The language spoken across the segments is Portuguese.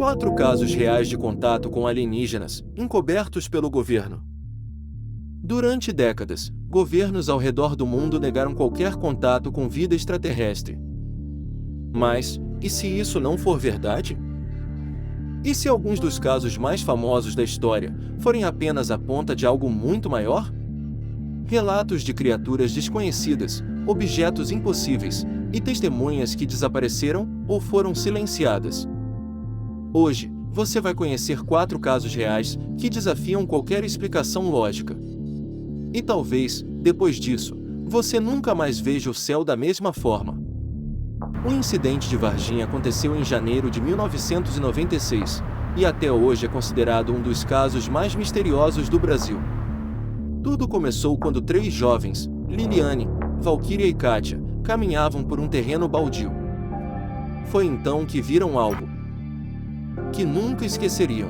4 casos reais de contato com alienígenas, encobertos pelo governo. Durante décadas, governos ao redor do mundo negaram qualquer contato com vida extraterrestre. Mas, e se isso não for verdade? E se alguns dos casos mais famosos da história forem apenas a ponta de algo muito maior? Relatos de criaturas desconhecidas, objetos impossíveis e testemunhas que desapareceram ou foram silenciadas. Hoje, você vai conhecer 4 casos reais que desafiam qualquer explicação lógica. E talvez, depois disso, você nunca mais veja o céu da mesma forma. O incidente de Varginha aconteceu em janeiro de 1996, e até hoje é considerado um dos casos mais misteriosos do Brasil. Tudo começou quando 3 jovens, Liliane, Valquíria e Kátia, caminhavam por um terreno baldio. Foi então que viram algo que nunca esqueceriam.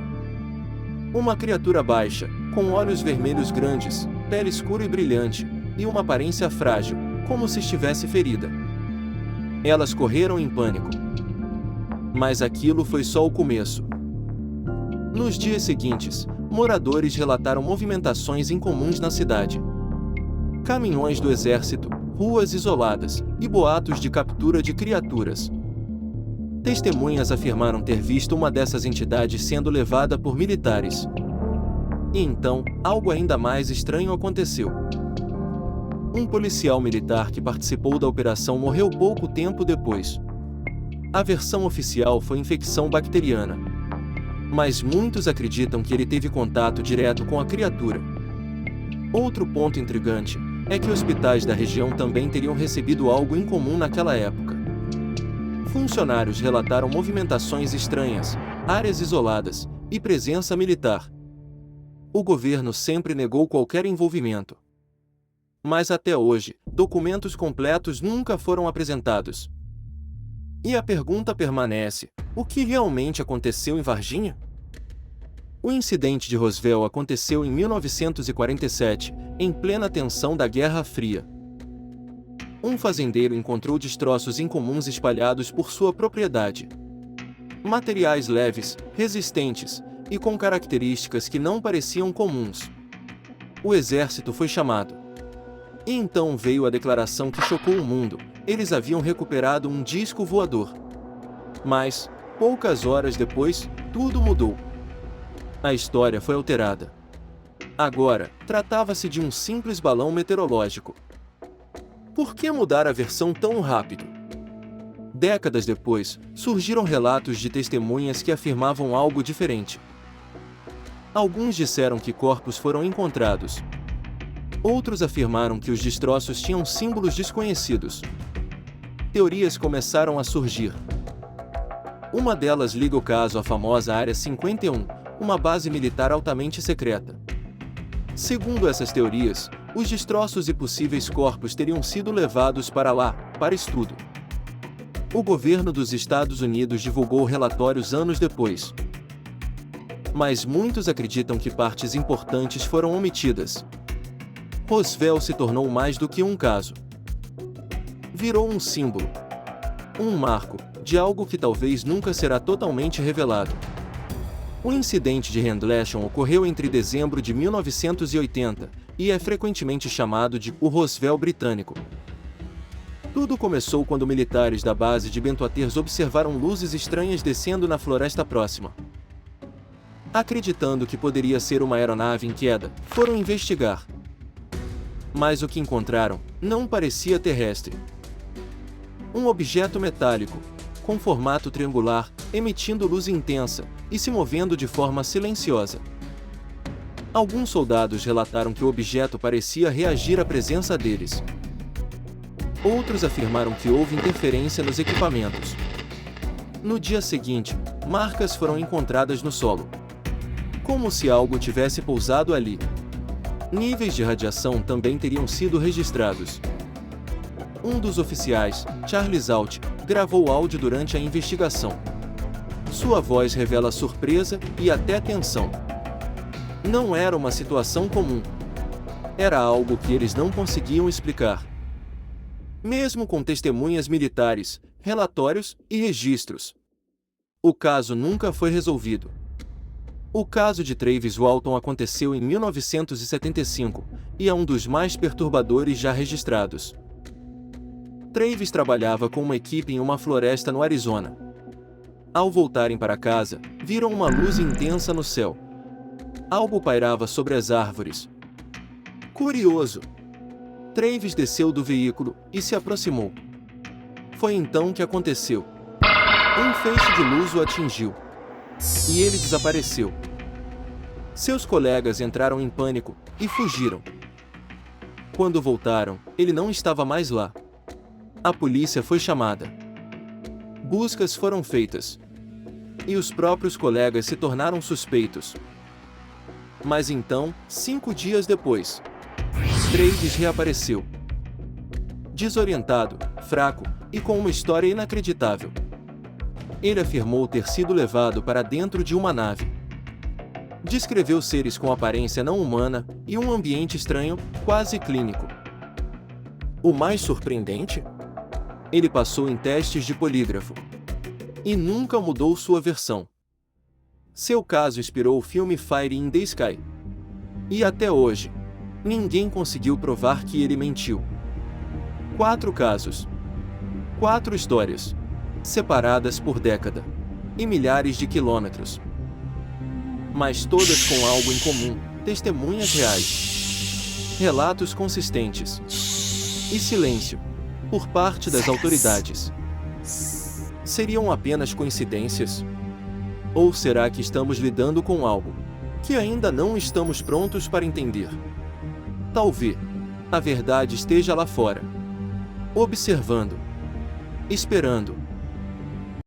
Uma criatura baixa, com olhos vermelhos grandes, pele escura e brilhante, e uma aparência frágil, como se estivesse ferida. Elas correram em pânico. Mas aquilo foi só o começo. Nos dias seguintes, moradores relataram movimentações incomuns na cidade. Caminhões do exército, ruas isoladas e boatos de captura de criaturas. Testemunhas afirmaram ter visto uma dessas entidades sendo levada por militares. E então, algo ainda mais estranho aconteceu. Um policial militar que participou da operação morreu pouco tempo depois. A versão oficial foi infecção bacteriana. Mas muitos acreditam que ele teve contato direto com a criatura. Outro ponto intrigante é que hospitais da região também teriam recebido algo incomum naquela época. Funcionários relataram movimentações estranhas, áreas isoladas e presença militar. O governo sempre negou qualquer envolvimento. Mas até hoje, documentos completos nunca foram apresentados. E a pergunta permanece: o que realmente aconteceu em Varginha? O incidente de Roswell aconteceu em 1947, em plena tensão da Guerra Fria. Um fazendeiro encontrou destroços incomuns espalhados por sua propriedade. Materiais leves, resistentes e com características que não pareciam comuns. O exército foi chamado. E então veio a declaração que chocou o mundo: eles haviam recuperado um disco voador. Mas, poucas horas depois, tudo mudou. A história foi alterada. Agora, tratava-se de um simples balão meteorológico. Por que mudar a versão tão rápido? Décadas depois, surgiram relatos de testemunhas que afirmavam algo diferente. Alguns disseram que corpos foram encontrados. Outros afirmaram que os destroços tinham símbolos desconhecidos. Teorias começaram a surgir. Uma delas liga o caso à famosa Área 51, uma base militar altamente secreta. Segundo essas teorias, os destroços e possíveis corpos teriam sido levados para lá, para estudo. O governo dos Estados Unidos divulgou relatórios anos depois. Mas muitos acreditam que partes importantes foram omitidas. Roswell se tornou mais do que um caso. Virou um símbolo. Um marco de algo que talvez nunca será totalmente revelado. O incidente de Rendlesham ocorreu entre dezembro de 1980 e é frequentemente chamado de o Roswell britânico. Tudo começou quando militares da base de Bentwaters observaram luzes estranhas descendo na floresta próxima. Acreditando que poderia ser uma aeronave em queda, foram investigar. Mas o que encontraram não parecia terrestre. Um objeto metálico, com formato triangular, emitindo luz intensa e se movendo de forma silenciosa. Alguns soldados relataram que o objeto parecia reagir à presença deles. Outros afirmaram que houve interferência nos equipamentos. No dia seguinte, marcas foram encontradas no solo. Como se algo tivesse pousado ali. Níveis de radiação também teriam sido registrados. Um dos oficiais, Charles Alt, gravou áudio durante a investigação. Sua voz revela surpresa e até tensão. Não era uma situação comum. Era algo que eles não conseguiam explicar. Mesmo com testemunhas militares, relatórios e registros. O caso nunca foi resolvido. O caso de Travis Walton aconteceu em 1975 e é um dos mais perturbadores já registrados. Travis trabalhava com uma equipe em uma floresta no Arizona. Ao voltarem para casa, viram uma luz intensa no céu. Algo pairava sobre as árvores. Curioso! Travis desceu do veículo e se aproximou. Foi então que aconteceu. Um feixe de luz o atingiu. E ele desapareceu. Seus colegas entraram em pânico e fugiram. Quando voltaram, ele não estava mais lá. A polícia foi chamada. Buscas foram feitas. E os próprios colegas se tornaram suspeitos. Mas então, 5 dias depois, Travis reapareceu. Desorientado, fraco e com uma história inacreditável. Ele afirmou ter sido levado para dentro de uma nave. Descreveu seres com aparência não humana e um ambiente estranho, quase clínico. O mais surpreendente? Ele passou em testes de polígrafo. E nunca mudou sua versão. Seu caso inspirou o filme Fire in the Sky. E até hoje, ninguém conseguiu provar que ele mentiu. 4 casos. 4 histórias. Separadas por década. E milhares de quilômetros. Mas todas com algo em comum, testemunhas reais. Relatos consistentes. E silêncio, por parte das autoridades. Seriam apenas coincidências? Ou será que estamos lidando com algo que ainda não estamos prontos para entender? Talvez a verdade esteja lá fora, observando, esperando.